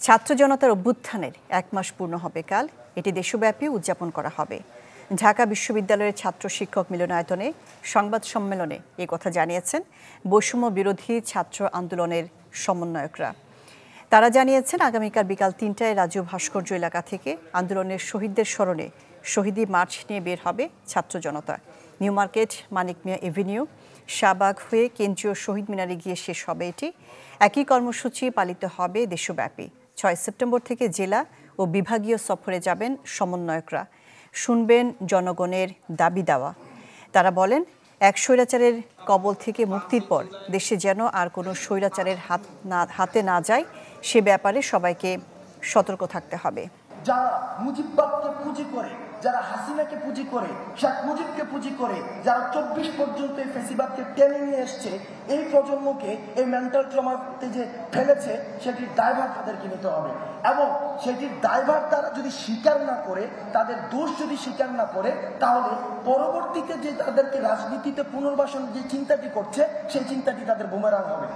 ছাত্র জনতার অভ্যুত্থানের 1 মাস পূর্ণ হবে কাল। এটি দেশব্যাপী উদযাপন করা হবে। ঢাকা বিশ্ববিদ্যালয়ের ছাত্র শিক্ষক মিলনায়তনে সংবাদ সম্মেলনে এ কথা জানিয়েছেন বৈষম্য বিরোধী ছাত্র আন্দোলনের সমন্বয়করা। তারা জানিয়েছেন আগামীকাল বিকাল 3টায় রাজু ভাস্কর্য এলাকা থেকে আন্দোলনের শহীদদের স্মরণে শহীদী মার্চ নিয়ে বের হবে ছাত্র জনতা। নিউ মার্কেট, মানিক মিয়া এভিনিউ, শাহবাগ হয়ে কেন্দ্রীয় শহীদ মিনারে গিয়ে শেষ হবে এটি। একই কর্মসূচি পালিত হবে দেশব্যাপী। 6 সেপ্টেম্বর থেকে জেলা ও বিভাগীয় সফরে যাবেন সমন্বয়করা। শুনবেন জনগণের দাবি দাওয়া। তারা বলেন, এক স্বৈরাচারের কবল থেকে মুক্তির পর দেশে যেন আর কোনো স্বৈরাচারের হাতে না যায়, সে ব্যাপারে সবাইকে সতর্ক থাকতে হবে। যারা মুজিববাদকে পুঁজি করে, যারা হাসিনাকে পুঁজি করে, শেখ মুজিবকে পুঁজি করে, যারা 24 পর্যন্ত এই ফেসিবাদকে টেনে নিয়ে এসছে, এই প্রজন্মকে এই মেন্টাল ট্রমাতে যে ফেলেছে, সেটির দায়ভার তাদেরকে নিতে হবে। এবং সেটির দায়ভার তারা যদি স্বীকার না করে, তাদের দোষ যদি স্বীকার না করে, তাহলে পরবর্তীতে যে তাদেরকে রাজনীতিতে পুনর্বাসন যে চিন্তাটি করছে, সেই চিন্তাটি তাদের বুমেরাং হবে।